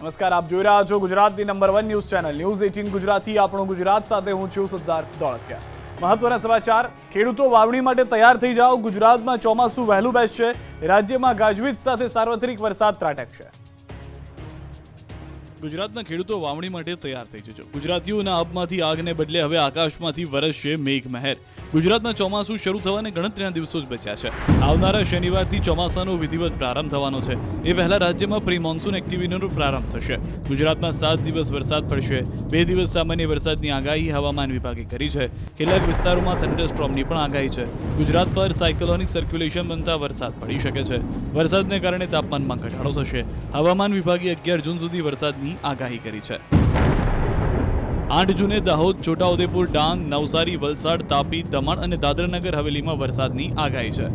નમસ્કાર, આપ જોઈ રહ્યા છો ગુજરાતની number 1 news channel news 18 Gujarati. આપણું ગુજરાત સાથે હું છું સિદ્ધાર્થ ધોળકિયા. મહત્વના સમાચાર. ખેડૂતો વાવણી માટે તૈયાર થઈ જાઓ. ગુજરાતમાં ચોમાસું વહેલું બેસશે. રાજ્યમાં ગાજવીજ સાથે સાર્વત્રિક વરસાદ ત્રાટકશે. ગુજરાતના ખેડૂતો વાવણી માટે તૈયાર થઈ જજો. ગુજરાતીઓના આબમાંથી આગને બદલે હવે આકાશમાંથી વરસશે મેઘમહેર. ગુજરાતમાં ચોમાસું શરૂ થવાને ગણતરીના દિવસો જ બચ્યા છે. આવનારા શનિવારથી ચોમાસાનો વિધિવત પ્રારંભ થવાનો છે. એ પહેલા રાજ્યમાં પ્રી મોન્સૂન એક્ટિવિટીનો પ્રારંભ થશે. ગુજરાતમાં 7 દિવસ વરસાદ પડશે. 2 દિવસ સામાન્ય વરસાદની આગાહી હવામાન વિભાગે કરી છે. કેટલાક વિસ્તારોમાં થંડરસ્ટ્રોમની પણ આગાહી છે. ગુજરાત પર સાયક્લોનિક સર્ક્યુલેશન બનતા વરસાદ પડી શકે છે. વરસાદને કારણે તાપમાનમાં ઘટાડો થશે. હવામાન વિભાગે 11 જૂન સુધી વરસાદની આગાહી કરી છે. 8 જૂને દાહોદ, છોટાઉદેપુર, ડાંગ, નવસારી, વલસાડ, તાપી, દમણ અને દાદરાનગર હવેલીમાં વરસાદની આગાહી છે.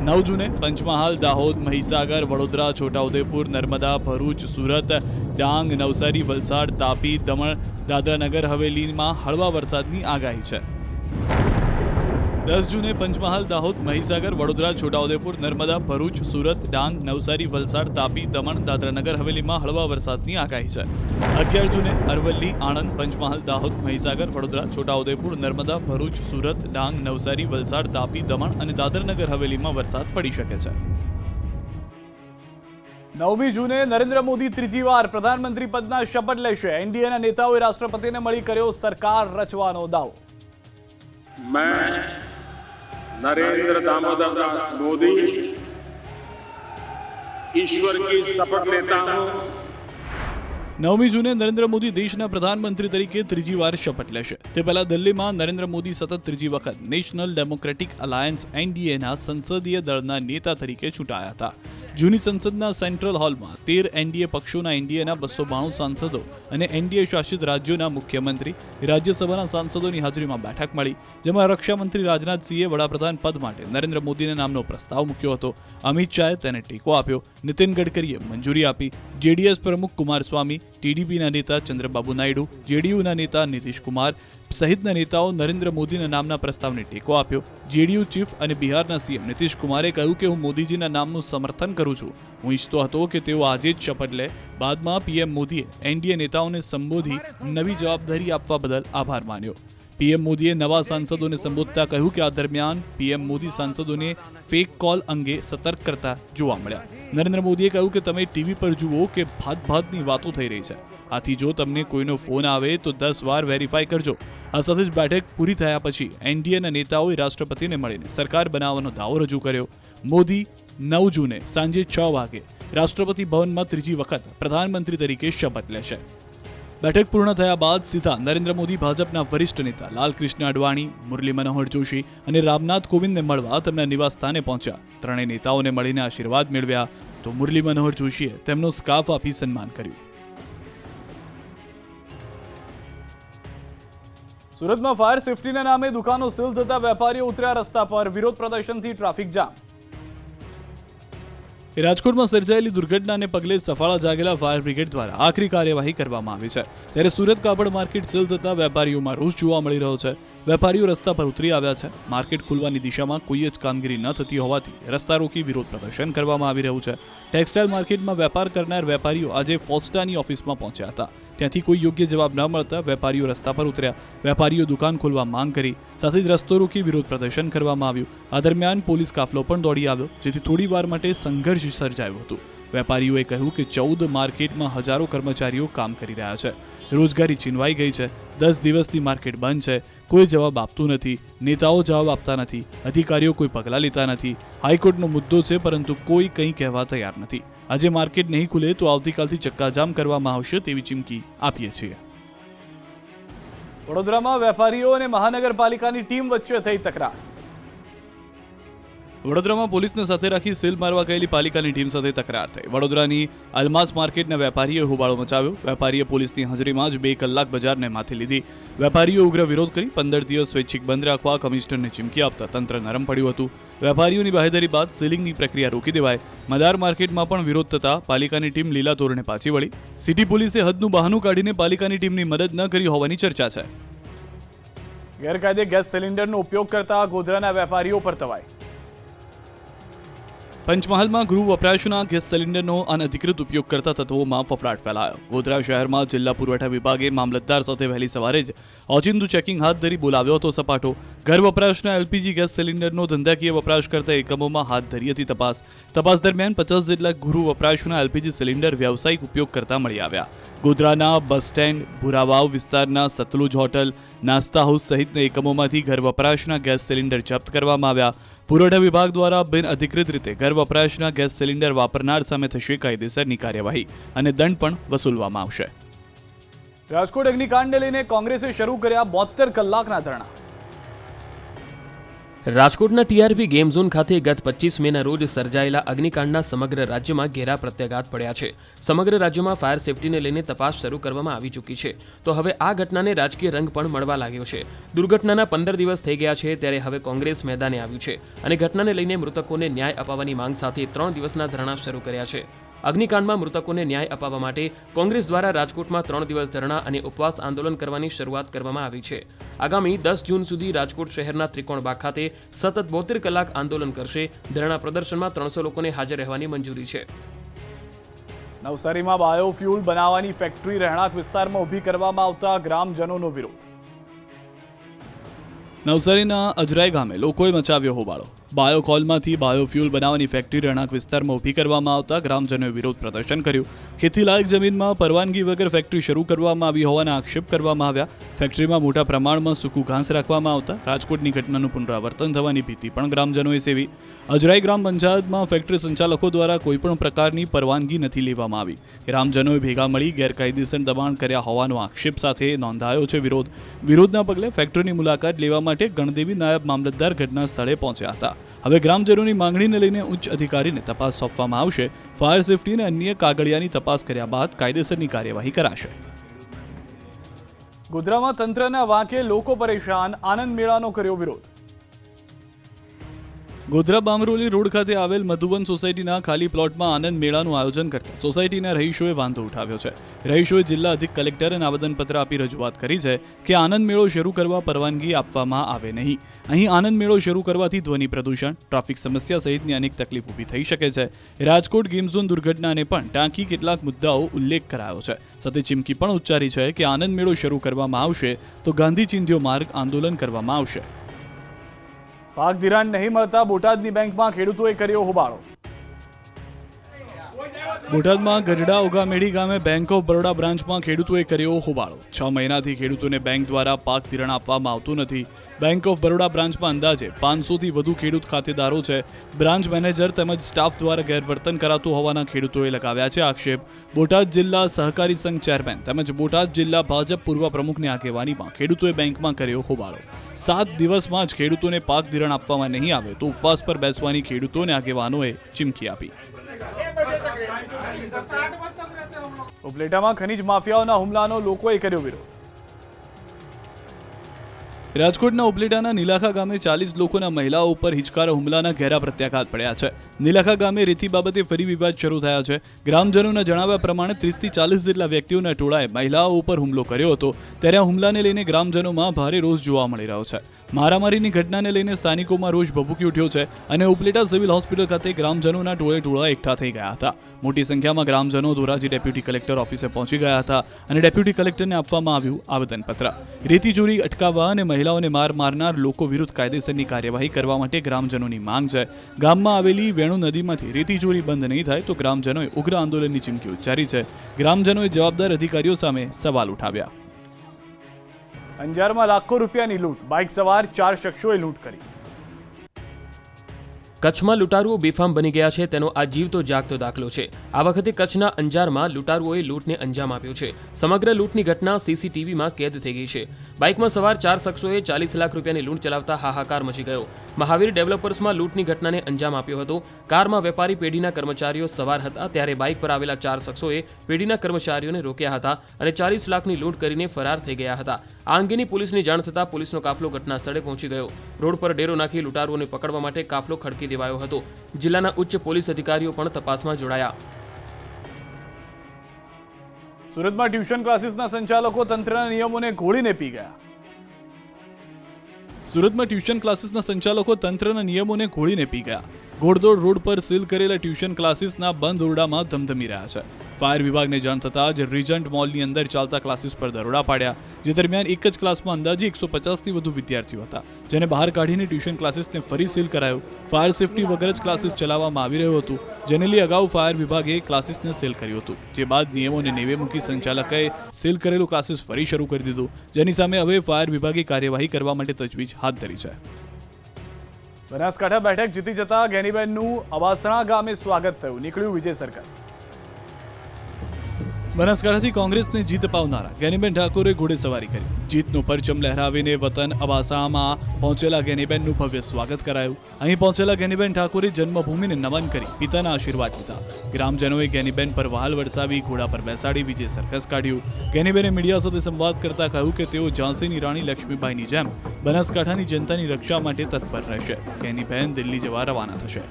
9 જૂને પંચમહાલ, દાહોદ, મહીસાગર, વડોદરા, છોટાઉદેપુર, નર્મદા, ભરૂચ, સુરત, ડાંગ, નવસારી, વલસાડ, તાપી, દમણ, દાદરાનગર હવેલીમાં હળવા વરસાદની આગાહી છે. 10 જૂને પંચમહાલ, દાહોદ, મહીસાગર, વડોદરા, છોટાઉદેપુર, નર્મદા, ભરૂચ, સુરત, ડાંગ, નવસારી, વલસાડ, તાપી, દમણ, દાદરાનગર હવેલીમાં હળવા વરસાદની આગાહી છે. 11 જૂને અરવલ્લી, આણંદ, પંચમહાલ, દાહોદ, મહીસાગર, વડોદરા, છોટાઉદેપુર, નર્મદા, ભરૂચ, સુરત, ડાંગ, નવસારી, વલસાડ, તાપી, દમણ અને દાદરાનગર હવેલીમાં વરસાદ પડી શકે છે. 9મી જૂને નરેન્દ્ર મોદી ત્રીજી વાર પ્રધાનમંત્રી પદના શપથ લેશે. એનડીએના નેતાઓએ રાષ્ટ્રપતિને મળી કર્યો સરકાર રચવાનો દાવો. मैं नरेंद्र दामोदर दास मोदी ईश्वर की शपथ लेता हूं. 9મી જૂને નરેન્દ્ર મોદી દેશના પ્રધાનમંત્રી તરીકે ત્રીજી વાર શપથ લેશે. તે પહેલા દિલ્હીમાં નરેન્દ્ર મોદી સતત ત્રીજી વખત નેશનલ ડેમોક્રેટિક અલાયન્સ એનડીએના સંસદીય દળના નેતા તરીકે ચૂંટાયા હતા. જૂની સંસદના સેન્ટ્રલ હોલમાં 13 એનડીએ પક્ષોના એનડીએના 292 સાંસદો અને એનડીએ શાસિત રાજ્યોના મુખ્યમંત્રી, રાજ્યસભાના સાંસદોની હાજરીમાં બેઠક મળી, જેમાં રક્ષામંત્રી રાજનાથસિંહે વડાપ્રધાન પદ માટે નરેન્દ્ર મોદીના નામનો પ્રસ્તાવ મૂક્યો હતો. અમિત શાહે તેને ટેકો આપ્યો. નીતિન ગડકરીએ મંજૂરી આપી. જેડીએસ પ્રમુખ કુમારસ્વામી, ટીડીપીના નેતા ચંદ્રબાબુ નાયડુ, જેડીયુના નેતા નીતિશ કુમાર સહિતના નેતાઓ નરેન્દ્ર મોદીના નામના પ્રસ્તાવને ટેકો આપ્યો. જેડીયુ ચીફ અને બિહારના સીએમ નીતિશ કુમારે કહ્યું કે હું મોદીજીના નામનું સમર્થન કરું છું. હું ઈચ્છતો હતો કે તેઓ આજે જ શપથ લે. બાદમાં પીએમ મોદીએ એનડીએ નેતાઓને સંબોધી નવી જવાબદારી આપવા બદલ આભાર માન્યો. પીએમ મોદીએ નવા સાંસદોને સંબોધતા કહ્યું કે આ દરમિયાન પીએમ મોદી સાંસદોને ફેક કોલ અંગે સતર્ક કરતા જોવા મળ્યા. નરેન્દ્ર મોદીએ કહ્યું કે તમે ટીવી પર જુઓ કે ભાતની વાતો થઈ રહી છે. આથી જો તમને કોઈનો ફોન આવે તો 10 વાર વેરીફાઈ કરજો. આ સાથે જ બેઠક પૂરી થયા પછી એનડીએના નેતાઓએ રાષ્ટ્રપતિને મળીને સરકાર બનાવવાનો દાવો રજૂ કર્યો. મોદી 9 જૂને સાંજે 6 વાગે રાષ્ટ્રપતિ ભવનમાં ત્રીજી વખત પ્રધાનમંત્રી તરીકે શપથ લેશે. બેઠક પૂર્ણ થયા બાદ સીધા નરેન્દ્ર મોદી ભાજપના વરિષ્ઠ નેતા લાલકૃષ્ણ અડવાણી, મુરલી મનોહર જોશી અને રામનાથ કોવિંદને મળવા તેમના નિવાસ સ્થાને પહોંચ્યા. ત્રણેય નેતાઓને મળીને આશીર્વાદ મેળવ્યા તો મુરલી મનોહર જોશીએ તેમનો સ્કાર્ફ આપી સન્માન કર્યું. સુરતમાં ફાયર સેફટીના નામે દુકાનો સીલ થતા વેપારીઓ ઉતર્યા રસ્તા પર. વિરોધ પ્રદર્શનથી ટ્રાફિક જામ. રાજકોટમાં સર્જાયેલી દુર્ઘટનાને પગલે સફાળા જાગેલા ફાયર બ્રિગેડ દ્વારા આખરી કાર્યવાહી કરવામાં આવી છે. ત્યારે સુરત કાપડ માર્કેટ સીલ થતા વેપારીઓમાં રોષ જોવા મળી રહ્યો છે. વેપારીઓ રસ્તા પર ઉતરી આવ્યા છે. માર્કેટ ખુલવાની દિશામાં કોઈ જ કામગીરી ન થતી હોવાથી રસ્તા રોકી વિરોધ પ્રદર્શન કરવામાં આવી રહ્યું છે. ટેક્સટાઇલ માર્કેટમાં વેપાર કરનાર વેપારીઓ આજે ફોસ્ટાની ઓફિસમાં પહોંચ્યા હતા. ત્યાંથી કોઈ યોગ્ય જવાબ ન મળતા વેપારીઓ રસ્તા પર ઉતર્યા. વેપારીઓ દુકાન ખોલવા માંગ કરી. સાથે જ રસ્તો રોકી વિરોધ પ્રદર્શન કરવામાં આવ્યું. આ દરમિયાન પોલીસ કાફલો પણ દોડી આવ્યો, જેથી થોડી વાર માટે સંઘર્ષ સર્જાયું હતું. વેપારીઓએ કહ્યું કે 14 માર્કેટમાં હજારો કર્મચારીઓ કામ કરી રહ્યા છે. રોજગારી છીનવાઈ ગઈ છે. 10 દિવસથી માર્કેટ બંધ છે. કોઈ જવાબ આપતું નથી. નેતાઓ જવાબ આપતા નથી. અધિકારીઓ કોઈ પગલાં લેતા નથી. હાઈકોર્ટનો મુદ્દો છે, પરંતુ કોઈ કંઈ કહેવા તૈયાર નથી. આજે માર્કેટ નહીં ખુલે તો આવતીકાલથી ચક્કાજામ કરવામાં આવશે તેવી ચીમકી આપીએ છીએ. વડોદરામાં વેપારીઓ અને મહાનગરપાલિકાની ટીમ વચ્ચે થઈ તકરાર. વડોદરામાં પોલીસને સાથે રાખી સીલ મારવા ગયેલી પાલિકાની ટીમ સાથે તકરાર થઈ. વડોદરાની અલમાસ માર્કેટના વેપારીએ હોબાળો મચાવ્યો. વેપારીએ પોલીસની હાજરીમાં જ 2 કલાક બજારને માથે લીધી. વેપારીઓ ઉગ્ર વિરોધ કરી 15 દિવસ સ્વૈચ્છિક બંધ રાખવા કમિશનરને ચીમકી આપતા તંત્ર નરમ પડ્યું હતું. વેપારીઓની બાહેધરી બાદ સીલિંગની પ્રક્રિયા રોકી દેવાય. મદાર માર્કેટમાં પણ વિરોધ થતા પાલિકાની ટીમ લીલા તોરણે પાછી વળી. સિટી પોલીસે હદનું બહાનું કાઢીને પાલિકાની ટીમની મદદ ન કરી હોવાની ચર્ચા છે. ગેરકાયદે ગેસ સિલિન્ડરનો ઉપયોગ કરતા ગોધરાના વેપારીઓ પર તવાઈ. પંચમહાલમાં ગૃહ વપરાશના ગેસ સિલિન્ડરનો અનધિકૃત ઉપયોગ કરતા તત્વોમાં ફફડાટ ફેલાયો. ગોધરા શહેરમાં જિલ્લા પુરવઠા વિભાગે મામલતદાર સાથે વહેલી સવારે જ ઓચિંતું ચેકિંગ હાથ ધરી બોલાવ્યો હતો સપાટો. ઘર વપરાશના એલપીજી ગેસ સિલિન્ડરનો ધંધાકીય વપરાશ કરતા એકમોમાં હાથ ધરી હતી તપાસ. તપાસ દરમિયાન 50 જેટલા ગૃહ વપરાશના એલપીજી સિલિન્ડર વ્યવસાયિક ઉપયોગ કરતા મળી આવ્યા. ગોધરાના બસ સ્ટેન્ડ, ભુરાવાવ વિસ્તારના સતલુજ હોટલ, નાસ્તા હાઉસ સહિતના એકમોમાંથી ઘર વપરાશના ગેસ સિલિન્ડર જપ્ત કરવામાં આવ્યા. પુરવઠા વિભાગ દ્વારા બિન અધિકૃત રીતે ઘર વપરાશના ગેસ સિલિન્ડર વાપરનાર સામે થશે કાયદેસરની કાર્યવાહી અને દંડ પણ વસૂલવામાં આવશે. રાજકોટ અગ્નિકાંડને લઈને કોંગ્રેસે શરૂ કર્યા 72 કલાકના ધરણા. રાજકોટના ટીઆરપી ગેમ ઝોન ખાતે ગત 25 મેના રોજ સર્જાયેલા અગ્નિકાંડના સમગ્ર રાજ્યમાં ઘેરા પ્રત્યાઘાત પડ્યા છે. સમગ્ર રાજ્યમાં ફાયર સેફટીને લઈને તપાસ શરૂ કરવામાં આવી ચૂકી છે. તો હવે આ ઘટનાને રાજકીય રંગ પણ મળવા લાગ્યો છે. દુર્ઘટનાના 15 દિવસ થઈ ગયા છે, ત્યારે હવે કોંગ્રેસ મેદાને આવ્યું છે અને ઘટનાને લઈને મૃતકોને ન્યાય અપાવવાની માંગ સાથે 3 દિવસના ધરણા શરૂ કર્યા છે. અગ્નિકાંડમાં મૃતકોને ન્યાય અપાવવા માટે કોંગ્રેસ દ્વારા રાજકોટમાં 3 દિવસ ધરણા અને ઉપવાસ આંદોલન કરવાની શરૂઆત કરવામાં આવી છે. આગામી 10 જૂન સુધી રાજકોટ શહેરના ત્રિકોણબાગ ખાતે સતત 72 કલાક આંદોલન કરશે. ધરણા પ્રદર્શનમાં 300 લોકોને હાજર રહેવાની મંજૂરી છે. નવસારીમાં બાયોફ્યુલ બનાવવાની ફેક્ટરી રહેણાંક વિસ્તારમાં ઊભી કરવામાં આવતા ગ્રામજનોનો વિરોધ. નવસારીના અજરાઈ ગામે લોકોએ મચાવ્યો હોબાળો. બાયોકોલમાંથી બાયોફ્યુલ બનાવવાની ફેક્ટરી રહેણાંક વિસ્તારમાં ઊભી કરવામાં આવતા ગ્રામજનોએ વિરોધ પ્રદર્શન કર્યું. ખેતીલાયક જમીનમાં પરવાનગી વગર ફેક્ટરી શરૂ કરવામાં આવી હોવાના આક્ષેપ કરવામાં આવ્યા. ફેક્ટરીમાં મોટા પ્રમાણમાં સૂકું ઘાસ રાખવામાં આવતા રાજકોટની ઘટનાનું પુનરાવર્તન થવાની ભીતિ પણ ગ્રામજનોએ સેવી. અજરાઈ ગ્રામ પંચાયતમાં ફેક્ટરી સંચાલકો દ્વારા કોઈપણ પ્રકારની પરવાનગી નથી લેવામાં આવી. ગ્રામજનોએ ભેગા મળી ગેરકાયદેસર દબાણ કર્યા હોવાનો આક્ષેપ સાથે નોંધાયો છે વિરોધ. વિરોધના પગલે ફેક્ટરીની મુલાકાત લેવા માટે ગણદેવી નાયબ મામલતદાર ઘટના સ્થળે પહોંચ્યા હતા. હવે ગ્રામજનોની માંગણીને લઈને ઉચ્ચ અધિકારીને તપાસ સોંપવામાં આવશે. ફાયર સેફટી અને અન્ય કાગળિયાની તપાસ કર્યા બાદ કાયદેસરની કાર્યવાહી કરાશે. ગોધરામાં તંત્રના વાંકે લોકો પરેશાન, આનંદ મેળાનો કર્યો વિરોધ. ગોધરા બામરોલી રોડ ખાતે આવેલ મધુવન સોસાયટીના ખાલી પ્લોટમાં આનંદ મેળાનું આયોજન કરતા સોસાયટીના રહીશોએ વાંધો ઉઠાવ્યો છે. રહીશોએ જિલ્લા અધિક કલેક્ટરને આવેદનપત્ર આપી રજૂઆત કરી છે કે આનંદ મેળો શરૂ કરવા પરવાનગી આપવામાં આવે નહીં. અહીં આનંદ મેળો શરૂ કરવાથી ધ્વનિ પ્રદૂષણ, ટ્રાફિક સમસ્યા સહિતની અનેક તકલીફ ઊભી થઈ શકે છે. રાજકોટ ગેમ ઝોન દુર્ઘટનાને પણ ટાંકી કેટલાક મુદ્દાઓ ઉલ્લેખ કરાયો છે. સાથે ચીમકી પણ ઉચ્ચારી છે કે આનંદ મેળો શરૂ કરવામાં આવશે તો ગાંધી ચિંધ્યો માર્ગ આંદોલન કરવામાં આવશે. પાક ધિરાણ નહીં મળતા બોટાદની બેંકમાં ખેડૂતોએ કર્યો હોબાળો. બોટાદમાં ગઢડા ઉગામેડી ગામે બેંક ઓફ બરોડા બ્રાન્ચમાં ખેડૂતોએ કર્યો હોબાળો. 6 મહિનાથી ખેડૂતોને બેંક દ્વારા પાક ધિરાણ આપવામાં આવતું નથી. બેંક ઓફ બરોડા બ્રાન્ચમાં અંદાજે 500થી વધુ ખેડૂત ખાતેદારો છે. બ્રાન્ચ મેનેજર તેમજ સ્ટાફ દ્વારા ગેરવર્તન કરાતું હોવાના ખેડૂતોએ લગાવ્યા છે આક્ષેપ. બોટાદ જિલ્લા સહકારી સંઘ ચેરમેન તેમજ બોટાદ જિલ્લા ભાજપ પૂર્વ પ્રમુખની આગેવાનીમાં ખેડૂતોએ બેંકમાં કર્યો હોબાળો. 7 દિવસમાં જ ખેડૂતોને પાક ધિરાણ આપવામાં નહીં આવે તો ઉપવાસ પર બેસવાની ખેડૂતોને આગેવાનોએ ચીમકી આપી. ઉપલેટામાં ખનીજ માફિયાઓના હુમલાનો લોકોએ કર્યો વિરોધ. રાજકોટના ઉપલેટાના નીલાખા ગામે 40 લોકોના મહિલાઓ ઉપર હિચકારા હુમલાના ઘેરા પ્રત્યાઘાત પડ્યા છે. નીલાખા ગામે રેતી બાબતે ફરી વિવાદ શરૂ થયા છે. ગ્રામજનોના જણાવ્યા પ્રમાણે 30થી 40 જેટલા વ્યક્તિઓના ટોળાએ મહિલાઓ ઉપર હુમલો કર્યો હતો. ત્યારે આ હુમલાને લઈને ગ્રામજનોમાં ભારે રોષ જોવા મળી રહ્યો છે. મારામારીની ઘટનાને લઈને સ્થાનિકોમાં રોષ ભભૂકી ઉઠ્યો છે અને ઉપલેટા સિવિલ હોસ્પિટલ ખાતે ગ્રામજનોના ટોળે એકઠા થઈ ગયા હતા. મોટી સંખ્યામાં ગ્રામજનો ધોરાજી ડેપ્યુટી કલેક્ટર ઓફિસે પહોંચી ગયા હતા અને ડેપ્યુટી કલેક્ટરને આપવામાં આવ્યું આવેદનપત્ર. રેતી ચોરી અટકાવવા અને મહિલાઓને મારનાર લોકો વિરુદ્ધ કાયદેસરની કાર્યવાહી કરવા માટે ગ્રામજનોની માંગ છે. ગામમાં આવેલી વેણુ નદીમાંથી રેતી ચોરી બંધ નહીં થાય તો ગ્રામજનોએ ઉગ્ર આંદોલનની ચીમકી ઉચ્ચારી છે. ગ્રામજનોએ જવાબદાર અધિકારીઓ સામે સવાલ ઉઠાવ્યા. અંજારમાં લાખો રૂપિયાની લૂંટ, બાઇક સવાર 4 શખ્સોએ લૂંટ કરી. કચ્છમાં લૂંટારુઓ બેફામ બની ગયા છે તેનો આ જીવતો જાગતો દાખલો છે. આ વખતે કચ્છના અંજારમાં લૂંટારુઓએ લૂંટને અંજામ આપ્યો છે. સમગ્ર લૂંટની ઘટના સીસીટીવીમાં કેદ થઈ ગઈ છે. બાઇકમાં સવાર 4 શખ્સોએ 40 લાખ રૂપિયાની લૂંટ ચલાવતા હાહાકાર મચી ગયો. મહાવીર ડેવલપર્સમાં લૂંટની ઘટનાને અંજામ આપ્યો હતો. કારમાં વેપારી પેઢીના કર્મચારીઓ સવાર હતા ત્યારે બાઇક પર આવેલા 4 શખ્સોએ પેઢીના કર્મચારીઓને રોક્યા હતા અને 40 લાખની લૂંટ કરીને ફરાર થઈ ગયા હતા. આ અંગેની પોલીસની જાણ થતાં પોલીસનો કાફલો ઘટના સ્થળે પહોંચી ગયો. રોડ પર ડેરો નાખી લૂંટારુઓને પકડવા માટે કાફલો ખડકી દેવાયો હતો. જિલ્લાના ઉચ્ચ પોલીસ અધિકારીઓ પણ તપાસમાં જોડાયા. સુરતમાં ટ્યુશન ક્લાસીસના સંચાલકો તંત્રના નિયમોને ઘોળીને પી ગયા. સુરતમાં ટ્યુશન ક્લાસીસના સંચાલકો તંત્રના નિયમોને ઘોળીને પી ગયા. ઘોડદોડ રોડ પર સીલ કરેલા ટ્યુશન ક્લાસીસના બંધ ઓરડામાં ધમધમી રહ્યા છે. ફાયર વિભાગને જાણ થતાં જ રીજન્ટ મોલની અંદર ચાલતા ક્લાસીસ પર દરોડા પાડ્યા, જે દરમિયાન એક જ ક્લાસમાં અંદાજે 150થી વધુ વિદ્યાર્થીઓ હતા, જેને બહાર કાઢીને ટ્યુશન ક્લાસીસને ફરી સીલ કરાયો. ફાયર સેફટી વગર જ ક્લાસીસ ચલાવવામાં આવી રહ્યું હતું, જેને લઈ અગાઉ ફાયર વિભાગે ક્લાસીસને સીલ કર્યું હતું, જે બાદ નિયમોને નેવે મૂકી સંચાલકે સીલ કરેલું ક્લાસીસ ફરી શરૂ કરી દીધું, જેની સામે હવે ફાયર વિભાગે કાર્યવાહી કરવા માટે તજવીજ હાથ ધરી છે. બનાસકાંઠા બેઠક જીતી જતા ગેનીબેનનું અબાસણા ગામે સ્વાગત થયું, નીકળ્યું વિજય સરઘસ. બનાસકાંઠાથી કોંગ્રેસને જીત અપાવનારા ગેનીબેન ઠાકોરે ઘોડેસવારી કરી. જીતનો પરચમ લહેરાવીને વતન અબાસામાં પહોંચેલા ગેનીબેનનું ભવ્ય સ્વાગત કરાયું. અહીં પહોંચેલા ગેનીબેન ઠાકોરે જન્મભૂમિને નમન કરી પિતાના આશીર્વાદ લીધા. ગ્રામજનોએ ગેનીબેન પર વહાલ વરસાવી ઘોડા પર બેસાડી વિજય સરઘસ કાઢ્યું. ગેનીબેને મીડિયા સાથે સંવાદ કરતા કહ્યું કે તેઓ ઝાંસીની રાણી લક્ષ્મીબાઈની જેમ બનાસકાંઠાની જનતાની રક્ષા માટે તત્પર રહેશે. ગેનીબેન દિલ્હી જવા રવાના થશે.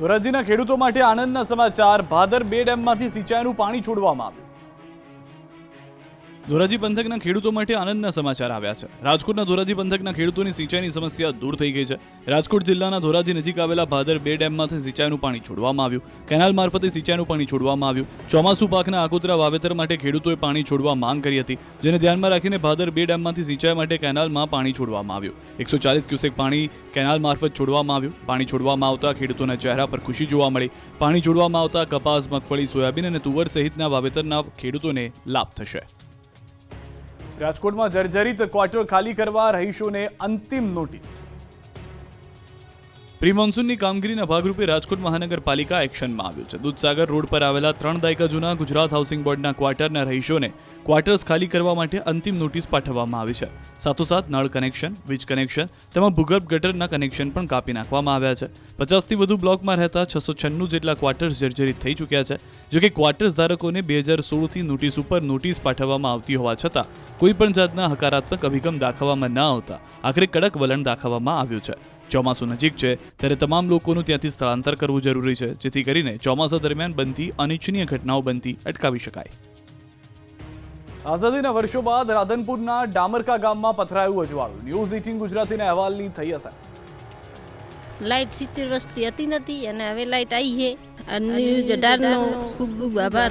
ધોરાજીના ખેડૂતો માટે આનંદના સમાચાર. ભાદર 2 ડેમમાંથી સિંચાઈનું પાણી છોડવામાં આવ્યું. ધોરાજી પંથકના ખેડૂતો માટે આનંદના સમાચાર આવ્યા છે. રાજકોટના ધોરાજી પંથકના ખેડૂતોની સિંચાઈની સમસ્યા દૂર થઈ ગઈ છે. રાજકોટ જિલ્લાના ધોરાજી નજીક આવેલા ભાદર 2 ડેમમાંથી સિંચાઈનું પાણી છોડવામાં આવ્યું. કેનાલ મારફતે સિંચાઈનું પાણી છોડવામાં આવ્યું. ચોમાસુ પાકના આગોતરા વાવેતર માટે ખેડૂતોએ પાણી છોડવા માંગ કરી હતી, જેને ધ્યાનમાં રાખીને ભાદર 2 ડેમમાંથી સિંચાઈ માટે કેનાલમાં પાણી છોડવામાં આવ્યું. 140 ક્યુસેક પાણી કેનાલ મારફત છોડવામાં આવ્યું. પાણી છોડવામાં આવતા ખેડૂતોના ચહેરા પર ખુશી જોવા મળી. પાણી છોડવામાં આવતા કપાસ, મગફળી, સોયાબીન અને તુવર સહિતના વાવેતરના ખેડૂતોને લાભ થશે. રાજકોટમાં જર્જરિત ક્વાર્ટર ખાલી કરવા રહીશોને અંતિમ નોટિસ. પ્રી મોન્સૂનની કામગીરીના ભાગરૂપે રાજકોટ મહાનગરપાલિકા એક્શનમાં આવ્યું છે. દૂધસાગર રોડ પર આવેલા 3 દાયકા જૂના ગુજરાત હાઉસિંગ બોર્ડના ક્વાર્ટરના રહીશોને ક્વાર્ટર્સ ખાલી કરવા માટે અંતિમ નોટિસ પાઠવવામાં આવી છે. સાથોસાથ નળ કનેક્શન, વીજ કનેક્શન તેમજ ભૂગર્ભ ગટરના કનેક્શન પણ કાપી નાખવામાં આવ્યા છે. 50થી વધુ બ્લોકમાં રહેતા 696 જેટલા ક્વાર્ટર્સ જર્જરિત થઈ ચૂક્યા છે. જોકે ક્વાર્ટર્સ ધારકોને 2016થી નોટિસ ઉપર નોટિસ પાઠવવામાં આવતી હોવા છતાં કોઈ પણ જાતના હકારાત્મક અભિગમ દાખવવામાં ન આવતા આખરે કડક વલણ દાખવવામાં આવ્યું છે. ચોમાસું નજીક છે ત્યારે તમામ લોકોનું ત્યાંથી સ્થળાંતર કરવું જરૂરી છે, જેથી કરીને ચોમાસા દરમિયાન બનતી અનિચ્છનીય ઘટનાઓ બનતી અટકાવી શકાય. આઝાદીના વર્ષો બાદ રાધનપુરના ડામરકા ગામમાં પથરાયું અજવાળું. ન્યૂઝ 18 ગુજરાતીના અહેવાલની થઈ અસર. લાઇટ 70 વર્ષથી હતી નથી અને હવે લાઇટ આવી છે. ન્યૂઝ 18નો ખૂબ ખૂબ આભાર.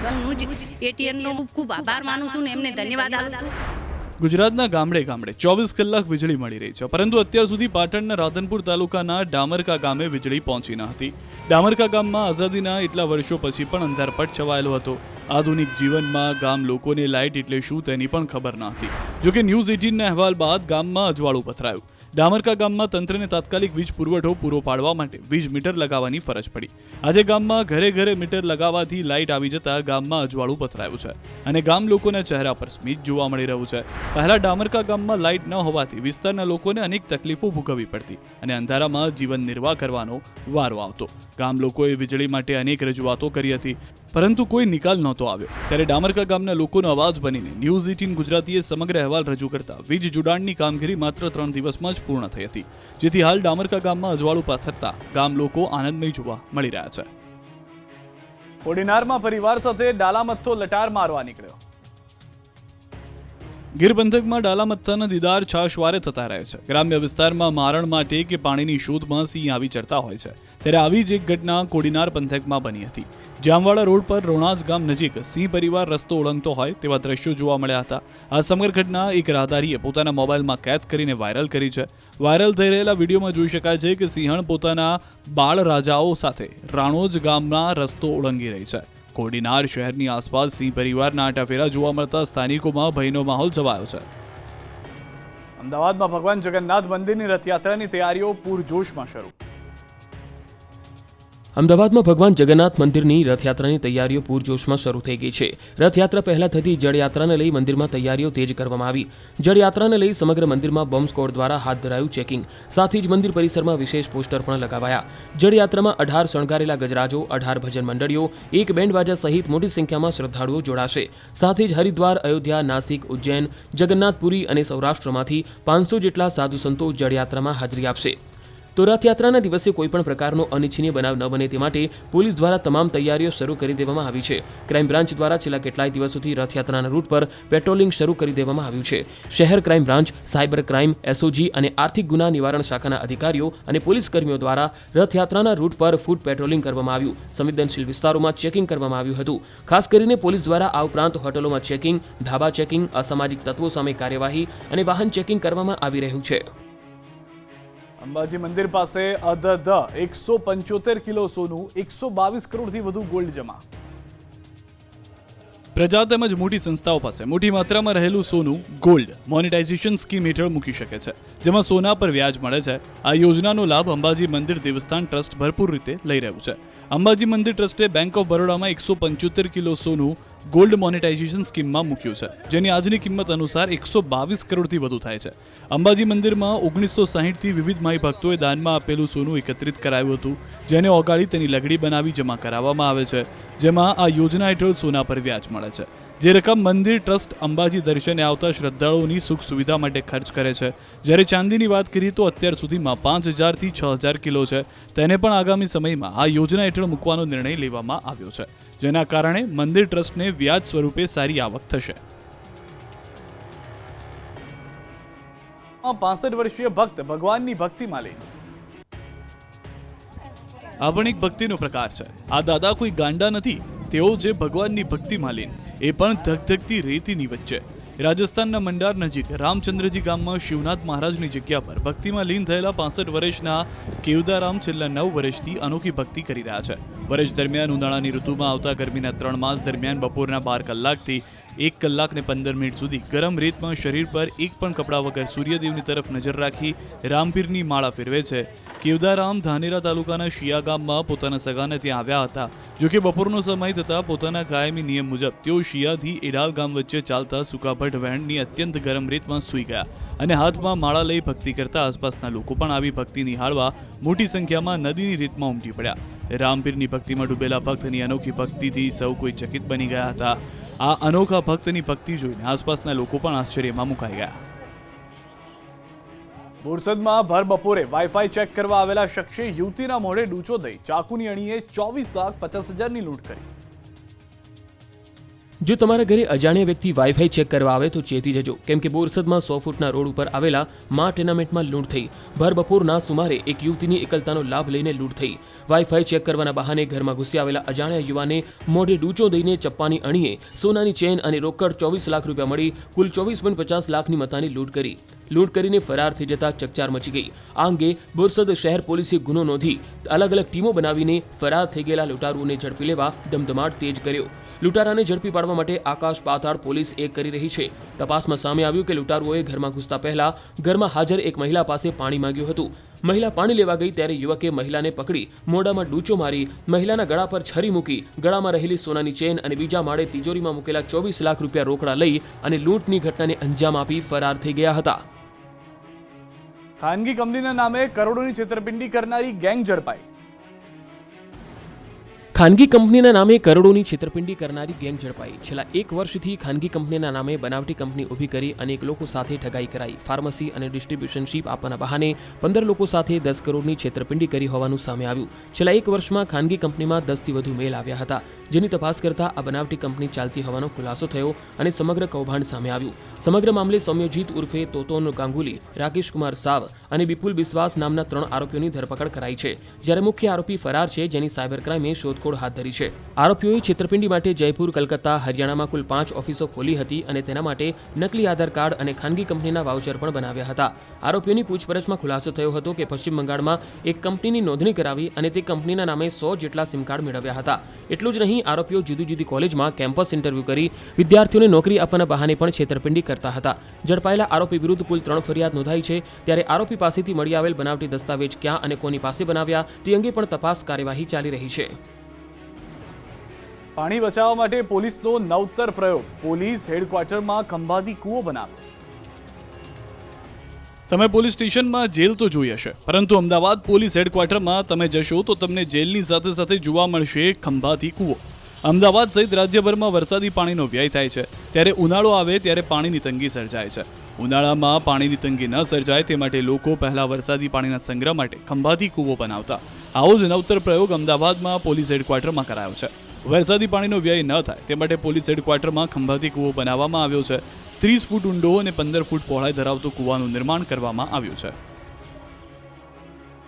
એટીએનનો ખૂબ આભાર માનું છું ને એમને ધન્યવાદ આપું છું. ગુજરાતના ગામડે ગામડે 24 કલાક વીજળી મળી રહી છે, પરંતુ અત્યાર સુધી પાટણના રાધનપુર તાલુકાના ડામરકા ગામે વીજળી પહોંચી ન હતી. ડામરકા ગામમાં આઝાદીના એટલા વર્ષો પછી પણ અંધારપટ છવાયેલો હતો. આધુનિક જીવનમાં ગામ લોકોને લાઇટ એટલે શું તેની પણ ખબર ન હતી. જોકે ન્યૂઝ 18ના અહેવાલ બાદ ગામમાં અજવાળું પથરાયું. ડામરકા ગામમાં તંત્રને તાત્કાલિક વીજ પુરવઠો પૂરો પાડવા માટે વીજ મીટર લગાવવાની ફરજ પડી. આજે ગામમાં ઘરે ઘરે મીટર લગાવવાથી લાઇટ આવી જતા ગામમાં અજવાળું પથરાયું છે અને ગામ લોકોના ચહેરા પર સ્મિત જોવા મળી રહ્યું છે. પહેલા ડામરકા ગામમાં લાઇટ ન હોવાથી વિસ્તારના લોકોને અનેક તકલીફો ભોગવવી પડતી અને અંધારામાં જીવન નિર્વાહ કરવાનો વારો આવતો. ગામ લોકોએ વીજળી માટે અનેક રજૂઆતો કરી હતી, પરંતુ કોઈ નિકાલ નહોતો આવ્યો. ત્યારે ડામરકા ગામના લોકોનો અવાજ બનીને ન્યૂઝ 18 ગુજરાતીએ સમગ્ર અહેવાલ રજૂ કરતા વીજ જોડાણની કામગીરી માત્ર 3 દિવસમાં જ પૂર્ણ થઈ હતી, જેથી હાલ ડામરકા ગામમાં અજવાળું પાથરતા ગામ લોકો આનંદમય જોવા મળી રહ્યા છે. કોડીનારમાં પરિવાર સાથે ડાલામથ્થો લટાર મારવા નીકળ્યો. ગીર પંથકમાં ડાલામથ્થાના દીદાર છાશવારે થતા રહે છે. ગ્રામ્ય વિસ્તારમાં મારણ માટે કે પાણીની શોધમાં સિંહ આવી ચડતા હોય છે, ત્યારે આવી જ એક ઘટના કોડીનાર પંથકમાં બની હતી. જામવાડા રોડ પર રોણાજ ગામ નજીક સિંહ પરિવાર રસ્તો ઓળંગતો હોય તેવા દ્રશ્યો જોવા મળ્યા હતા. આ સમગ્ર ઘટના એક રાહદારીએ પોતાના મોબાઈલમાં કેદ કરીને વાયરલ કરી છે. વાયરલ થઈ રહેલા વિડીયોમાં જોઈ શકાય છે કે સિંહણ પોતાના બાળ રાજાઓ સાથે રાણોજ ગામના રસ્તો ઓળંગી રહી છે. કોડીનાર શહેરની આસપાસ સિંહ પરિવારના આટાફેરા જોવા મળતા સ્થાનિકોમાં ભયનો માહોલ છવાયો છે. અમદાવાદમાં ભગવાન જગન્નાથ મંદિરની રથયાત્રાની તૈયારીઓ પૂરજોશમાં શરૂ. અમદાવાદમાં ભગવાન જગન્નાથ મંદિરની રથયાત્રાની તૈયારીઓ પૂરજોશમાં શરૂ થઈ ગઈ છે. રથયાત્રા પહેલા થતી જળયાત્રાને લઈ મંદિરમાં તૈયારીઓ તેજ કરવામાં આવી. જળયાત્રાને લઈ સમગ્ર મંદિરમાં બોમ્બ સ્ક્વોડ દ્વારા હાથ ધરાયું ચેકિંગ. સાથે જ મંદિર પરિસરમાં વિશેષ પોસ્ટર પણ લગાવાયા. જળયાત્રામાં 18 શણગારેલા ગજરાજો, 18 ભજન મંડળીઓ, એક બેન્ડ વાજા સહિત મોટી સંખ્યામાં શ્રદ્ધાળુઓ જોડાશે. સાથે જ હરિદ્વાર, અયોધ્યા, નાસિક, ઉજ્જૈન, જગન્નાથપુરી અને સૌરાષ્ટ્રમાંથી 500 જેટલા સાધુ સંતો જળયાત્રામાં હાજરી આપશે. તો રથયાત્રાના દિવસે કોઈપણ પ્રકારનો અનિચ્છનીય બનાવ ન બને તે માટે પોલીસ દ્વારા તમામ તૈયારીઓ શરૂ કરી દેવામાં આવી છે. ક્રાઇમ બ્રાન્ચ દ્વારા છેલ્લા કેટલાય દિવસોથી રથયાત્રાના રૂટ પર પેટ્રોલિંગ શરૂ કરી દેવામાં આવ્યું છે. શહેર crime branch, cyber crime, SOG અને આર્થિક ગુના નિવારણ શાખાના અધિકારીઓ અને પોલીસ કર્મીઓ દ્વારા રથયાત્રાના રૂટ પર ફૂટ પેટ્રોલિંગ કરવામાં આવ્યું. સંવેદનશીલ વિસ્તારોમાં ચેકિંગ કરવામાં આવ્યું હતું. ખાસ કરીને પોલીસ દ્વારા આ ઉપરાંત હોટલોમાં ચેકિંગ, ધાબા ચેકિંગ, અસામાજિક તત્વો સામે કાર્યવાહી અને વાહન ચેકિંગ કરવામાં આવી રહ્યું છે. અંબાજી મંદિર પાસે અધધ 175 કિલો સોનું, 122 કરોડથી વધુ ગોલ્ડ જમા. પ્રજા તેમજ મોટી સંસ્થાઓ પાસે મોટી માત્રામાં રહેલું સોનું ગોલ્ડ મોનેટાઇઝેશન સ્કીમ હેઠળ મૂકી શકે છે, જેમાં સોના પર વ્યાજ મળે છે. આ યોજનાનો લાભ અંબાજી મંદિર દેવસ્થાન ટ્રસ્ટ ભરપૂર રીતે લઈ રહ્યું છે. અંબાજી મંદિર ટ્રસ્ટે બેંક ઓફ બરોડામાં 175 કિલો સોનું ગોલ્ડ મોનેટાઇઝેશન સ્કીમમાં મૂક્યું છે, જેની આજની કિંમત અનુસાર 122 કરોડથી વધુ થાય છે. અંબાજી મંદિરમાં 1960થી વિવિધ માઈ ભક્તોએ દાનમાં આપેલું સોનું એકત્રિત કરાયું હતું, જેને ઓગાળી તેની લગડી બનાવી જમા કરાવવામાં આવે છે, જેમાં આ યોજના હેઠળ સોના પર વ્યાજ મળે છે. જે રકમ મંદિર ટ્રસ્ટ અંબાજી દર્શને આવતા શ્રદ્ધાળુઓની સુખ સુવિધા માટે ખર્ચ કરે છે. જ્યારે ચાંદીની વાત કરીએ તો અત્યાર સુધીમાં 5000થી 6000 કિલો છે. તેને પણ આગામી સમયમાં આ યોજના હેઠળ મૂકવાનો નિર્ણય લેવામાં આવ્યો છે, જેના કારણે મંદિર ટ્રસ્ટને વ્યાજ સ્વરૂપે સારી આવક થશે. 65 વર્ષીય ભક્ત ભગવાનની ભક્તિમાં લીન. આ પણ એક ભક્તિનો પ્રકાર છે. આ દાદા કોઈ ગાંડા નથી, તેઓ છે ભગવાનની ભક્તિમાં લીન, એ પણ ધગધગતી રેતીની વચ્ચે. રાજસ્થાનના મંડાર નજીક રામચંદ્રજી ગામમાં શિવનાથ મહારાજની જગ્યા પર ભક્તિમાં લીન થયેલા 65 વર્ષના કેવદારામ છેલ્લા 9 વર્ષથી અનોખી ભક્તિ કરી રહ્યા છે. વર્ષ દરમિયાન ઉનાળાની ઋતુમાં આવતા ગરમીના 3 માસ દરમિયાન બપોરના 12 કલાકથી 1 કલાક ને 15 મિનિટ સુધી ગરમ રેતમાં શરીર પર એક પણ કપડા વગર સૂર્યદેવની તરફ નજર રાખી રામપીરની માળા ફેરવે છે. કેવદારામ ધાનેરા તાલુકાના શિયા ગામમાં પોતાના સગાને ત્યાં આવ્યા હતા. જોકે બપોરનો સમય થતાં પોતાના કાયમી નિયમ મુજબ તેઓ શિયાથી એડાલ ગામ વચ્ચે ચાલતા સુકાભટ વહેણની અત્યંત ગરમ રેતમાં સૂઈ ગયા અને હાથમાં માળા લઈ ભક્તિ કરતા આસપાસના લોકો પણ આવી ભક્તિ નિહાળવા મોટી સંખ્યામાં નદીની રેતમાં ઉમટી પડ્યા. રામપીરની ભક્તિમાં ડૂબેલા ભક્તની અનોખી ભક્તિથી સૌ કોઈ ચકિત બની ગયા હતા. આ અનોખા ભક્તની ભક્તિ જોઈને આસપાસના લોકો પણ આશ્ચર્યમાં મુકાઈ ગયા. બોરસદમાં ભર બપોરે વાઈફાઈ ચેક કરવા આવેલા શખ્સે યુવતીના મોઢે ડૂચો દઈ ચાકુની અણીએ 24,50,000ની લૂંટ કરી. જો તમારા ઘરે અજાણ્યા વ્યક્તિ વાઈફાઈ ચેક કરવા આવે તો ચેતી જજો, કેમ કે બોરસદમાં 100 ફૂટના રોડ ઉપર આવેલા મા ટેનામેન્ટમાં લૂંટ થઈ. ભર બપોરના સુમારે એક યુવતીની એકલતાનો લાભ લઈને લૂંટ થઈ. વાઈફાઈ ચેક કરવાના બહાને ઘરમાં ઘૂસી આવેલા અજાણ્યા યુવાને મોઢે ડૂચો દઈને ચપ્પાની અણીએ સોનાની ચેન અને રોકડ 24 લાખ રૂપિયા મળી કુલ 24.50 લાખની મતાની લૂંટ કરી. લૂંટ કરીને ફરાર થઈ જતા ચકચાર મચી ગઈ. આ અંગે બોરસદ શહેર પોલીસે ગુનો નોંધી અલગ અલગ ટીમો બનાવીને ફરાર થઈ ગયેલા લૂંટારુઓને ઝડપી લેવા ધમધમાટ તેજ કર્યો. લૂંટારાને ઝડપી પાડવા માટે આકાશ પાતાળ પોલીસ એક કરી રહી છે. તપાસમાં સામે આવ્યું કે લૂંટારુઓએ ઘરમાં ઘૂસતા પહેલા ઘરમાં હાજર એક મહિલા પાસે પાણી માંગ્યું હતું. મહિલા પાણી લેવા ગઈ ત્યારે યુવકે મહિલાને પકડી મોઢામાં ડૂચો મારી મહિલાના ગળા પર છરી મૂકી ગળામાં રહેલી સોનાની ચેન અને બીજા માળે તિજોરીમાં મૂકેલા 24 લાખ રૂપિયા રોકડા લઈ અને લૂંટની ઘટનાને અંજામ આપી ફરાર થઈ ગયા હતા. ખાનગી કંપનીના નામે કરોડોની છેતરપિંડી કરનારી ગેંગ ઝડપાઈ. ખાનગી કંપનીના નામે કરોડોની છેતરપિંડી કરનારી ગેંગ ઝડપાઈ. છેલ્લા 1 વર્ષથી ખાનગી કંપનીના નામે બનાવટી કંપની ઊભી કરી અનેક લોકો સાથે ઠગાઈ કરાઈ. ફાર્મસી અને ડિસ્ટ્રીબ્યુશનશીપ આપવાના બહાને 15 લોકો સાથે 10 કરોડની છેતરપિંડી કરી હોવાનું સામે આવ્યું. છેલ્લા 1 વર્ષમાં ખાનગી કંપનીમાં 10થી વધુ મેલ આવ્યા હતા, જેની તપાસ કરતા આ બનાવટી કંપની ચાલતી હોવાનો ખુલાસો થયો અને સમગ્ર કૌભાંડ સામે આવ્યું. સમગ્ર મામલે સૌમ્યજીત ઉર્ફે તોતોન ગાંગુલી, રાકેશ કુમાર સાવ અને વિપુલ બિસ્વાસ નામના 3 આરોપીઓની ધરપકડ કરાઈ છે, જ્યારે મુખ્ય આરોપી ફરાર છે, જેની સાયબર ક્રાઇમે શોધખોળ હાથ ધરી છે. આરોપીઓએ છેતરપિંડી માટે જયપુર, કલકત્તા, હરિયાણામાં કુલ 5 ઓફિસો ખોલી હતી અને તેના માટે નકલી આધાર કાર્ડ અને ખાનગી કંપનીના વાઉચર પણ બનાવ્યા હતા. આરોપીઓની પૂછપરછમાં ખુલાસો થયો હતો કે પશ્ચિમ બંગાળમાં એક કંપનીની નોંધણી કરાવી અને તે કંપનીના નામે 100 જેટલા સિમ કાર્ડ મેળવ્યા હતા. એટલું જ નહીં, આરોપીઓ જુદી જુદી કોલેજમાં કેમ્પસ ઇન્ટરવ્યૂ કરી વિદ્યાર્થીઓને નોકરી આપવાના બહાને પણ છેતરપિંડી કરતા હતા. ઝડપાયેલા આરોપી વિરુદ્ધ કુલ 3 ફરિયાદ નોંધાઈ છે. ત્યારે આરોપી પાસેથી મળી આવેલ બનાવટી દસ્તાવેજ ક્યાં અને કોની પાસે બનાવ્યા તે અંગે પણ તપાસ કાર્યવાહી ચાલી રહી છે. પાણી બચાવવા માટે પોલીસનો નવતર પ્રયોગ. પોલીસ હેડક્વાર્ટરમાં ખંભાતી કૂવો બનાવ્યો. તમે પોલીસ સ્ટેશનમાં જેલ તો જોઈ હશે, પરંતુ અમદાવાદ પોલીસ હેડક્વાર્ટરમાં તમે જશો તો તમને જેલની સાથે સાથે જોવા મળશે ખંભાતી કૂવો. અમદાવાદ સહિત રાજ્યભરમાં વરસાદી પાણીનો વ્યય થાય છે, ત્યારે ઉનાળો આવે ત્યારે પાણીની તંગી સર્જાય છે. ઉનાળામાં પાણીની તંગી ન સર્જાય તે માટે લોકો પહેલા વરસાદી પાણીના સંગ્રહ માટે ખંભાતી કૂવો બનાવતા. આવો જ નવતર પ્રયોગ અમદાવાદમાં પોલીસ હેડક્વાર્ટરમાં કરાયો છે. વરસાદી પાણીનો વ્યય ન થાય તે માટે પોલીસ હેડક્વાર્ટરમાં ખંભાતી કૂવો બનાવવામાં આવ્યો છે. 30 ફૂટ ઊંડો અને 15 ફૂટ પહોળાઈ ધરાવતો કૂવાનું નિર્માણ કરવામાં આવ્યું છે.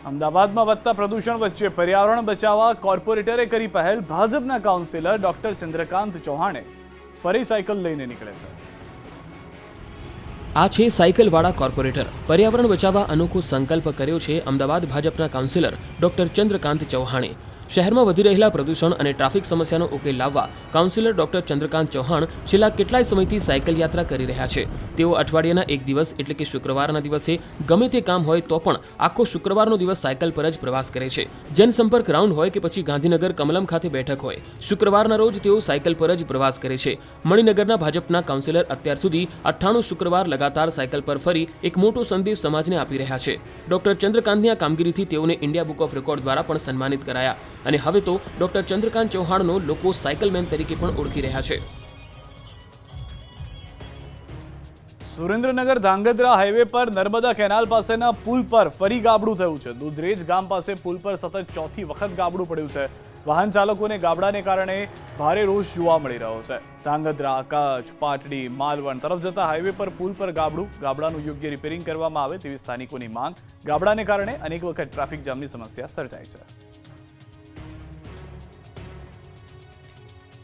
અમદાવાદમાં વધતા પ્રદૂષણ વચ્ચે પર્યાવરણ બચાવવા કોર્પોરેટરે કરી પહેલ. ભાજપના કાઉન્સિલર ડોક્ટર ચંદ્રકાંત ચૌહાણે ફરી સાયકલ લઈને નીકળે છે. આ છે સાયકલવાળા કોર્પોરેટર. પર્યાવરણ બચાવવા અનોખો સંકલ્પ કર્યો છે અમદાવાદ ભાજપના કાઉન્સિલર ડોક્ટર ચંદ્રકાંત ચૌહાણે. શહેરમાં વધી રહેલા પ્રદૂષણ અને ટ્રાફિક સમસ્યાનો ઉકેલ લાવવા કાઉન્સિલર ડોક્ટર ચંદ્રકાંત ચૌહાણ છેલ્લા કેટલાય સમયથી સાયકલ યાત્રા કરી રહ્યા છે. તેઓ અઠવાડિયાના એક દિવસ એટલે કે શુક્રવારના દિવસે ગમે તે કામ હોય તો પણ આખો શુક્રવારનો દિવસ સાયકલ પર જ પ્રવાસ કરે છે. જનસંપર્ક રાઉન્ડ હોય કે પછી ગાંધીનગર કમલમ ખાતે બેઠક હોય, શુક્રવારના રોજ તેઓ સાયકલ પર જ પ્રવાસ કરે છે. મણિનગરના ભાજપના કાઉન્સિલર અત્યાર સુધી 98 શુક્રવાર લગાતાર સાયકલ પર ફરી એક મોટો સંદેશ સમાજને આપી રહ્યા છે. ડોક્ટર ચંદ્રકાંતની આ કામગીરીથી તેઓને ઇન્ડિયા બુક ઓફ રેકોર્ડ દ્વારા પણ સન્માનિત કરાયા અને હવે તો ડોક્ટર ચંદ્રકાંત ચૌહાણનો લોકો સાયકલમેન તરીકે પણ ઓળખી રહ્યા છે. સુરેન્દ્રનગર ધાંગધ્રા હાઈવે પર નર્મદા કેનાલ પાસેના પુલ પર ફરી ગાબડું થયું છે. દુધરેજ ગામ પાસે પુલ પર સતત ચોથી વખત ગાબડું પડ્યું છે. વાહન ચાલકોને ગાબડાને કારણે ભારે રોષ જોવા મળી રહ્યો છે. ધાંગધ્રા, કચ્છ, પાટડી, માલવણ તરફ જતા હાઈવે પર પુલ પર ગાબડાનું યોગ્ય રિપેરિંગ કરવામાં આવે તેવી સ્થાનિકોની માંગ. ગાબડાને કારણે અનેક વખત ટ્રાફિક જામની સમસ્યા સર્જાય છે.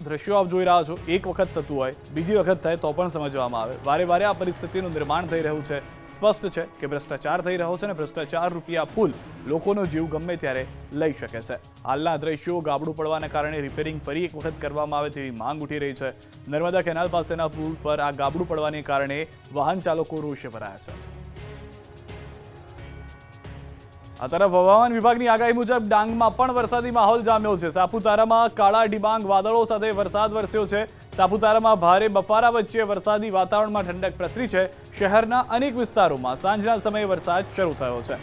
દ્રશ્યો આપ જોઈ રહ્યા છો. એક વખત થતું હોય, બીજી વખત થાય તો પણ સમજવામાં આવે. વારે વારે આ પરિસ્થિતિનું નિર્માણ થઈ રહ્યું છે. સ્પષ્ટ છે કે ભ્રષ્ટાચાર થઈ રહ્યો છે અને ભ્રષ્ટાચાર રૂપિયા પુલ લોકોનો જીવ ગમે ત્યારે લઈ શકે છે. હાલના દ્રશ્યો ગાબડું પડવાના કારણે રિપેરિંગ ફરી એક વખત કરવામાં આવે તેવી માંગ ઉઠી રહી છે. નર્મદા કેનાલ પાસેના પુલ પર આ ગાબડું પડવાને કારણે વાહન ચાલકો રોષે ભરાયા છે. આ તરફ હવામાન વિભાગની આગાહી મુજબ ડાંગમાં પણ વરસાદી માહોલ જામ્યો છે. સાપુતારામાં કાળા ડિબાંગ વાદળો સાથે વરસાદ વરસ્યો છે. સાપુતારામાં ભારે બફારા વચ્ચે વરસાદી વાતાવરણમાં ઠંડક પ્રસરી છે. શહેરના અનેક વિસ્તારોમાં સાંજના સમયે વરસાદ શરૂ થયો છે.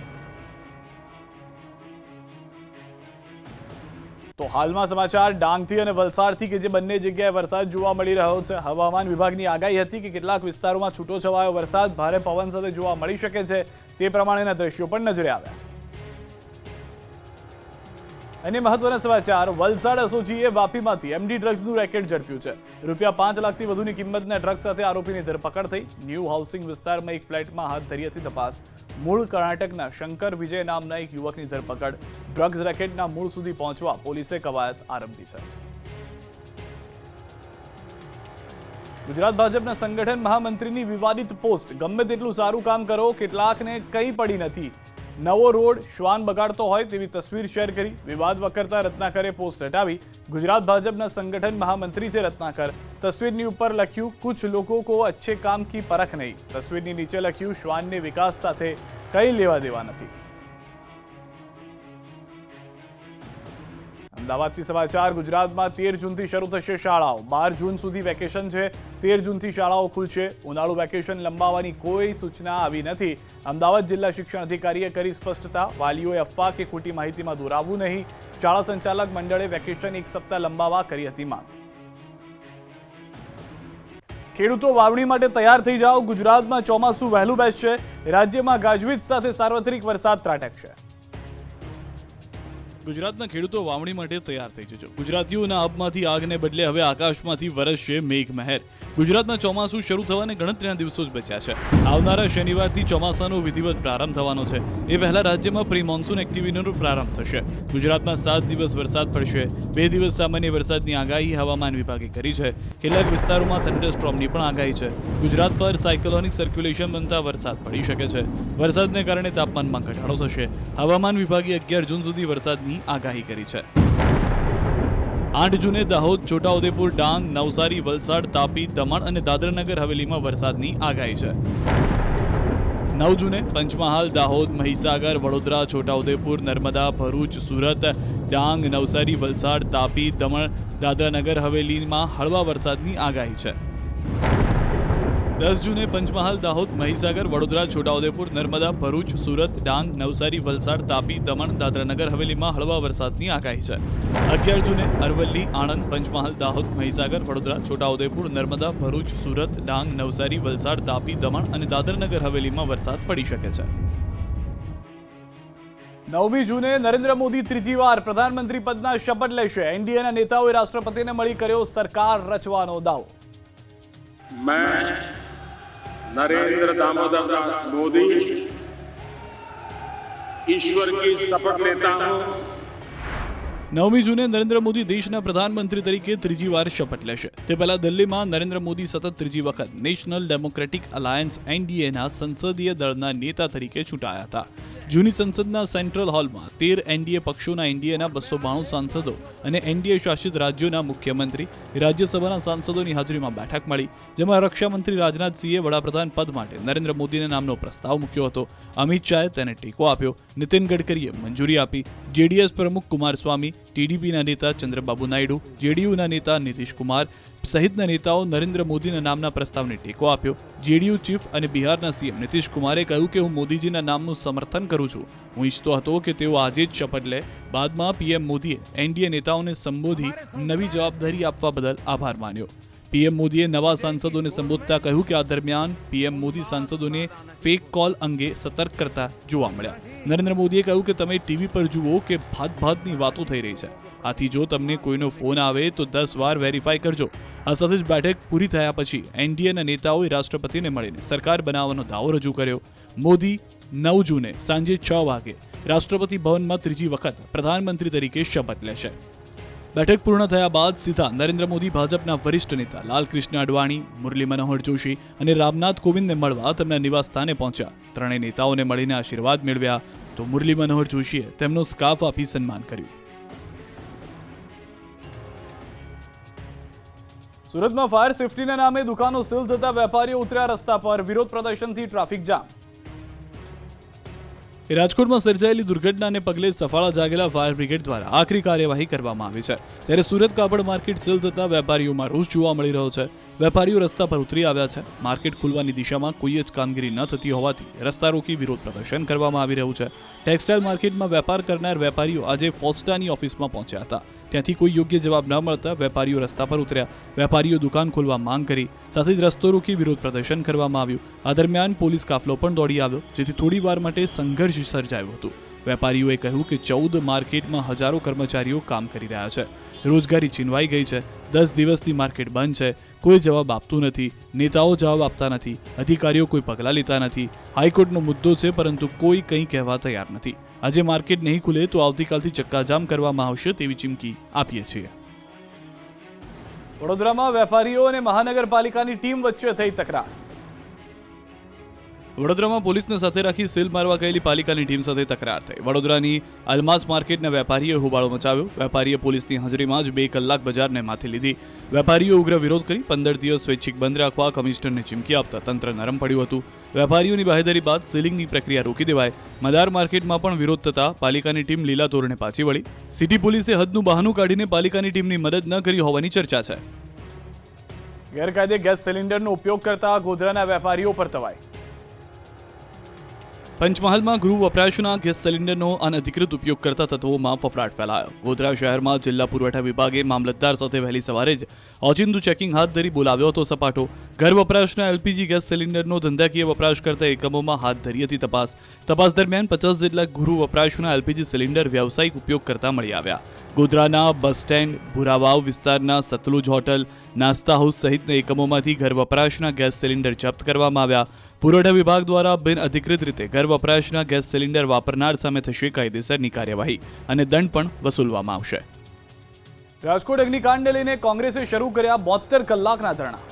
તો હાલમાં સમાચાર ડાંગથી અને વલસાડથી કે જે બંને જગ્યાએ વરસાદ જોવા મળી રહ્યો છે. હવામાન વિભાગની આગાહી હતી કે કેટલાક વિસ્તારોમાં છૂટોછવાયો વરસાદ ભારે પવન સાથે જોવા મળી શકે છે. તે પ્રમાણેના દ્રશ્યો પણ નજરે આવ્યા. અને મહત્વના સમાચાર, વલસાડ એસઓજીએ વાપીમાંથી એમડી ડ્રગ્સનું રેકેટ ઝડપ્યું છે. રૂપિયા 5 લાખથી વધુની કિંમતના ડ્રગ્સ સાથે આરોપીની ધરપકડ થઈ. ન્યૂ હાઉસિંગ વિસ્તારમાં એક ફ્લેટમાં હાથ ધરી હતી તપાસ. મૂળ કર્ણાટકના શંકર વિજય નામના એક યુવકની ધરપકડ. ડ્રગ્સ રેકેટના મૂળ સુધી પહોંચવા પોલીસે કવાયત આરંભી છે. ગુજરાત ભાજપના સંગઠન મહામંત્રીની વિવાદિત પોસ્ટ. ગમે તેટલું સારું કામ કરો, કેટલાકને કંઈ પડી નથી. નવો રોડ શ્વાન બગાડતો હોય તેવી તસવીર શેર કરી. વિવાદ વકરતા રત્નાકરે પોસ્ટ હટાવી. ગુજરાત ભાજપના સંગઠન મહામંત્રી છે રત્નાકર. તસવીરની ઉપર લખ્યું, કુછ લોકો કો અચ્છે કામ કી પરખ નહીં. તસવીરની નીચે લખ્યું, શ્વાનને વિકાસ સાથે કંઈ લેવા દેવા નથી. અમદાવાદથી સમાચાર, ગુજરાતમાં 13 જૂનથી શરૂ થશે શાળાઓ. 12 જૂન સુધી વેકેશન છે. 13 જૂનથી શાળાઓ ખુલશે. ઉનાળુ વેકેશન લંબાવવાની કોઈ સૂચના આવી નથી. અમદાવાદ જિલ્લા શિક્ષણ અધિકારીએ કરી સ્પષ્ટતા. વાલીઓએ અફવા કે ખોટી માહિતીમાં દોરાવવું નહીં. શાળા સંચાલક મંડળે વેકેશન એક સપ્તાહ લંબાવવા કરી હતી માંગ. ખેડૂતો વાવણી માટે તૈયાર થઈ જાઓ. ગુજરાતમાં ચોમાસું વહેલું બેસશે. રાજ્યમાં ગાજવીજ સાથે સાર્વત્રિક વરસાદ ત્રાટકશે. ગુજરાતના ખેડૂતો વાવણી માટે તૈયાર થઈ જજો. ગુજરાતીઓના આબમાંથી આગને બદલે હવે આકાશમાંથી વરસશે મેઘમહેર. ગુજરાતમાં ચોમાસું શરૂ થવાને ગણતરીના દિવસો જ બચ્યા છે. આવનારા શનિવારથી ચોમાસાનો વિધિવત પ્રારંભ થવાનો છે. એ પહેલા રાજ્યમાં પ્રી મોન્સૂન એક્ટિવિટીનો પ્રારંભ થશે. ગુજરાતમાં 7 દિવસ વરસાદ પડશે. 2 દિવસ સામાન્ય વરસાદની આગાહી હવામાન વિભાગે કરી છે. કેટલાક વિસ્તારોમાં થંડરસ્ટ્રોમની પણ આગાહી છે. ગુજરાત પર સાયક્લોનિક સર્ક્યુલેશન બનતા વરસાદ પડી શકે છે. વરસાદને કારણે તાપમાનમાં ઘટાડો થશે. હવામાન વિભાગે 11 જૂન સુધી વરસાદની આગાહી કરી છે. 8 જૂને દાહોદ, છોટાઉદેપુર, ડાંગ, નવસારી, વલસાડ, તાપી, દમણ અને દાદરાનગર હવેલીમાં વરસાદની આગાહી છે. 9 જૂને પંચમહાલ, દાહોદ, મહીસાગર, વડોદરા, છોટાઉદેપુર, નર્મદા, ભરૂચ, સુરત, ડાંગ, નવસારી, વલસાડ, તાપી, દમણ, દાદરાનગર હવેલીમાં હળવા વરસાદની આગાહી છે. 10 જૂને પંચમહાલ, દાહોદ, મહીસાગર, વડોદરા, છોટાઉદેપુર, નર્મદા, ભરૂચ, સુરત, ડાંગ, નવસારી, વલસાડ, તાપી, દમણ, દાદરાનગર હવેલીમાં હળવા વરસાદની આગાહી છે. 11 જૂને અરવલ્લી, આણંદ, પંચમહાલ, દાહોદ, મહીસાગર, વડોદરા, છોટાઉદેપુર, નર્મદા, ભરૂચ, સુરત, ડાંગ, નવસારી, વલસાડ, તાપી, દમણ અને દાદરાનગર હવેલીમાં વરસાદ પડી શકે છે. 9મી જૂને નરેન્દ્ર મોદી ત્રીજી વાર પ્રધાનમંત્રી પદના શપથ લેશે. એનડીએના નેતાઓએ રાષ્ટ્રપતિને મળી કર્યો સરકાર રચવાનો દાવો. मैं नरेंद्र दामोदर दास मोदी ईश्वर की शपथ लेता हूं 9મી જૂને નરેન્દ્ર મોદી દેશના પ્રધાનમંત્રી તરીકે ત્રીજી વાર શપથ લેશે. તે પહેલા દિલ્હીમાં નરેન્દ્ર મોદી સતત ત્રીજી વખત નેશનલ ડેમોક્રેટિક અલાયન્સ એનડીએના સંસદીય દળના નેતા તરીકે ચૂંટાયા હતા. જૂની સંસદના સેન્ટ્રલ હોલમાં 13 એનડીએ પક્ષોના એનડીએના 292 સાંસદો અને એનડીએ શાસિત રાજ્યોના મુખ્યમંત્રી, રાજ્યસભાના સાંસદોની હાજરીમાં બેઠક મળી, જેમાં રક્ષામંત્રી રાજનાથસિંહે વડાપ્રધાન પદ માટે નરેન્દ્ર મોદીના નામનો પ્રસ્તાવ મૂક્યો હતો. અમિત શાહે તેને ટેકો આપ્યો. નીતિન ગડકરીએ મંજૂરી આપી. જેડીએસ પ્રમુખ કુમારસ્વામી, ટીડીપીના નેતા ચંદ્રબાબુ નાયડુ, જેડીયુના નેતા નીતિશ કુમાર સહિતના નેતાઓ નરેન્દ્ર મોદીના નામના પ્રસ્તાવને ટેકો આપ્યો. જેડીયુ ચીફ અને બિહારના સીએમ નીતિશ કુમારે કહ્યું કે હું મોદીજીના નામનું સમર્થન કરું છું. હું ઈચ્છતો હતો કે તેઓ આજે જ શપથ લે. બાદમાં પીએમ મોદીએ એનડીએ નેતાઓને સંબોધી નવી જવાબદારી આપવા બદલ આભાર માન્યો. પીએમ મોદીએ નવા સાંસદોને સંબોધતા કહ્યું કે આ દરમિયાન પીએમ મોદી સાંસદોને ફેક કોલ અંગે સતર્ક કરતા જોવા મળ્યા. નરેન્દ્ર મોદીએ કહ્યું કે તમે ટીવી પર જુઓ કે ભાતની વાતો થઈ રહી છે. આથી જો તમને કોઈનો ફોન આવે તો 10 વાર વેરીફાઈ કરજો. આ સાથે જ બેઠક પૂરી થયા પછી એનડીએના નેતાઓએ રાષ્ટ્રપતિને મળીને સરકાર બનાવવાનો દાવો રજૂ કર્યો. મોદી 9 જૂને સાંજે 6 વાગે રાષ્ટ્રપતિ ભવનમાં ત્રીજી વખત પ્રધાનમંત્રી તરીકે શપથ લેશે. બેઠક પૂર્ણ થયા બાદ સીધા નરેન્દ્ર મોદી ભાજપના વરિષ્ઠ નેતા લાલકૃષ્ણ અડવાણી, મુરલી મનોહર જોશી અને રામનાથ કોવિંદને મળવા તેમના નિવાસસ્થાને પહોંચ્યા. ત્રણેય નેતાઓને મળીને આશીર્વાદ મેળવ્યા તો મુરલી મનોહર જોશીએ તેમનો સ્કાર્ફ આપી સન્માન કર્યું. સુરતમાં ફાયર સેફટીના નામે દુકાનો સીલ થતા વેપારીઓ ઉતર્યા રસ્તા પર. વિરોધ પ્રદર્શનથી ટ્રાફિક જામ. રાજકોટમાં સર્જાયેલી દુર્ઘટનાને પગલે સફાળા જાગેલા ફાયર બ્રિગેડ દ્વારા આખરી કાર્યવાહી કરવામાં આવી છે. ત્યારે સુરત કાપડ માર્કેટ સીલ થતા વેપારીઓમાં રોષ જોવા મળી રહ્યો છે. વેપારીઓ રસ્તા પર ઉતરી આવ્યા છે. માર્કેટ ખુલવાની દિશામાં કોઈ જ કામગીરી ન થતી હોવાથી રસ્તા રોકી વિરોધ પ્રદર્શન કરવામાં આવી રહ્યું છે. ટેક્સટાઇલ માર્કેટમાં વેપાર કરનાર વેપારીઓ આજે ફોસ્ટાની ઓફિસમાં પહોંચ્યા હતા. ત્યાંથી કોઈ યોગ્ય જવાબ ન મળતા વેપારીઓ રસ્તા પર ઉતર્યા. વેપારીઓ દુકાન ખોલવા માંગ કરી. સાથે જ રસ્તો રોકી વિરોધ પ્રદર્શન કરવામાં આવ્યું. આ દરમિયાન પોલીસ કાફલો પણ દોડી આવ્યો, જેથી થોડી વાર માટે સંઘર્ષ સર્જાયું હતું. વેપારીઓએ કહ્યું કે 14 માર્કેટમાં હજારો કર્મચારીઓ કામ કરી રહ્યા છે. રોજગારી છીનવાઈ ગઈ છે. 10 દિવસથી માર્કેટ બંધ છે. કોઈ જવાબ આપતું નથી. નેતાઓ જવાબ આપતા નથી. અધિકારીઓ કોઈ પગલાં લેતા નથી. હાઈકોર્ટનો મુદ્દો છે, પરંતુ કોઈ કંઈ કહેવા તૈયાર નથી. આજે માર્કેટ નહીં ખુલે તો આવતીકાલથી ચક્કાજામ કરવામાં આવશે તેવી ચીમકી આપીએ છીએ. વડોદરામાં વેપારીઓ અને મહાનગરપાલિકાની ટીમ વચ્ચે થઈ તકરાર. વડોદરામાં પોલીસને સાથે રાખી સીલ મારવા ગયેલી પાલિકાની ટીમ સાથે તકરાર થઈ. વડોદરાની અલમાસ માર્કેટના વેપારીએ હોબાળો મચાવ્યો. વેપારીએ પોલીસની હાજરીમાં જ 2 કલાક બજારને માથે લીધી. વેપારીઓ ઉગ્ર વિરોધ કરી 15 દિવસ સ્વૈચ્છિક બંધ રાખવા કમિશનરને ચીમકી આપતા તંત્ર નરમ પડ્યું હતું. વેપારીઓની બાહેધરી બાદ સીલિંગની પ્રક્રિયા રોકી દેવાય. મદાર માર્કેટમાં પણ વિરોધ થતા પાલિકાની ટીમ લીલા તોરણે પાછી વળી. સિટી પોલીસે હદનું બહાનું કાઢીને પાલિકાની ટીમની મદદ ન કરી હોવાની ચર્ચા છે. ગેરકાયદે ગેસ સિલિન્ડરનો ઉપયોગ કરતા ગોધરાના વેપારીઓ પર તવાઈ. પંચમહાલમાં ગૃહ વપરાશના ગેસ સિલિન્ડરનો અનધિકૃત ઉપયોગ કરતા તત્વોમાં ફફડાટ ફેલાયો. ગોધરા શહેરમાં જિલ્લા પુરવઠા વિભાગે મામલતદાર સાથે વહેલી સવારે જ ઓચિંતું ચેકિંગ હાથ ધરી બોલાવ્યો હતો સપાટો. ઘર વપરાશના એલપીજી ગેસ સિલિન્ડરનો ધંધાકીય વપરાશ કરતા એકમોમાં હાથ ધરી હતી તપાસ. તપાસ દરમિયાન 50 જેટલા ગૃહ વપરાશના એલપીજી સિલિન્ડર વ્યાવસાયિક ઉપયોગ કરતા મળી આવ્યા. ગોધરાના બસ સ્ટેન્ડ, ભુરાવાવ વિસ્તારના સતલુજ હોટલ, નાસ્તા હાઉસ સહિતના એકમોમાંથી ઘર વપરાશના ગેસ સિલિન્ડર જપ્ત કરવામાં આવ્યા. પુરવઠા વિભાગ દ્વારા બિનઅધિકૃત રીતે ઘર વપરાશના ગેસ સિલિન્ડર વાપરનાર સામે થશે કાયદેસરની કાર્યવાહી અને દંડ પણ વસૂલવામાં આવશે. રાજકોટ અગ્નિકાંડને લઈને કોંગ્રેસે શરૂ કર્યા 72 કલાકના ધરણા.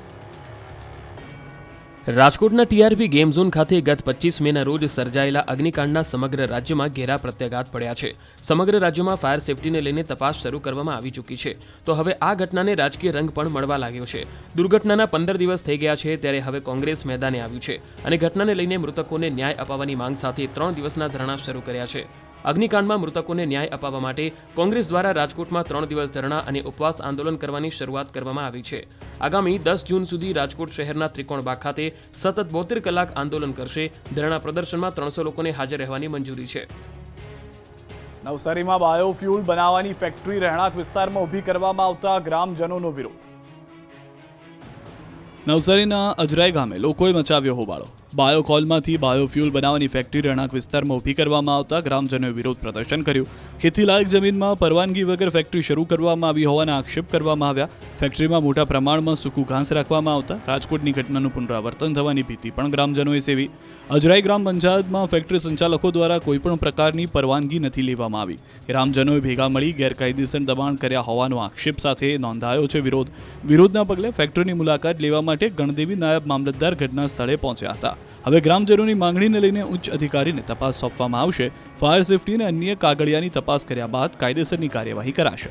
રાજકોટના ટીઆરપી ગેમ ઝોન ખાતે ગત 25 મેના રોજ સર્જાયેલા અગ્નિકાંડના સમગ્ર રાજ્યમાં ઘેરા પ્રત્યાઘાત પડ્યા છે. સમગ્ર રાજ્યમાં ફાયર સેફટીને લઈને તપાસ શરૂ કરવામાં આવી ચૂકી છે. તો હવે આ ઘટનાને રાજકીય રંગ પણ મળવા લાગ્યો છે. દુર્ઘટનાના 15 દિવસ થઈ ગયા છે, ત્યારે હવે કોંગ્રેસ મેદાને આવ્યું છે અને ઘટનાને લઈને મૃતકોને ન્યાય અપાવવાની માંગ સાથે 3 દિવસના ધરણા શરૂ કર્યા છે. અગ્નિકાંડમાં મૃતકોને ન્યાય અપાવવા માટે કોંગ્રેસ દ્વારા રાજકોટમાં 3 દિવસ ધરણા અને ઉપવાસ આંદોલન કરવાની શરૂઆત કરવામાં આવી છે. આગામી 10 જૂન સુધી રાજકોટ શહેરના ત્રિકોણબાગ ખાતે સતત 72 કલાક આંદોલન કરશે. ધરણા પ્રદર્શનમાં 300 લોકોને હાજર રહેવાની મંજૂરી છે. નવસારીમાં બાયોફ્યુલ બનાવવાની ફેક્ટરી રહેણાંક વિસ્તારમાં ઊભી કરવામાં આવતા ગ્રામજનોનો વિરોધ. નવસારીના અજરાઈ ગામે લોકોએ મચાવ્યો હોબાળો. બાયોકોલમાંથી બાયોફ્યુલ બનાવવાની ફેક્ટરી રહેણાંક વિસ્તારમાં ઊભી કરવામાં આવતા ગ્રામજનોએ વિરોધ પ્રદર્શન કર્યું. ખેતીલાયક જમીનમાં પરવાનગી વગર ફેક્ટરી શરૂ કરવામાં આવી હોવાના આક્ષેપ કરવામાં આવ્યા. ફેક્ટરીમાં મોટા પ્રમાણમાં સૂકું ઘાસ રાખવામાં આવતા રાજકોટની ઘટનાનું પુનરાવર્તન થવાની ભીતિ પણ ગ્રામજનોએ સેવી. અજરાઈ ગ્રામ પંચાયતમાં ફેક્ટરી સંચાલકો દ્વારા કોઈપણ પ્રકારની પરવાનગી નથી લેવામાં આવી. ગ્રામજનોએ ભેગા મળી ગેરકાયદેસર દબાણ કર્યા હોવાનો આક્ષેપ સાથે નોંધાયો છે વિરોધ. વિરોધના પગલે ફેક્ટરીની મુલાકાત લેવા માટે ગણદેવી નાયબ મામલતદાર ઘટના સ્થળે પહોંચ્યા હતા. હવે ગ્રામજનોની માંગણીને લઈને ઉચ્ચ અધિકારીને તપાસ સોંપવામાં આવશે. ફાયર સેફટી અને અન્ય કાગળિયાની તપાસ કર્યા બાદ કાયદેસરની કાર્યવાહી કરાશે.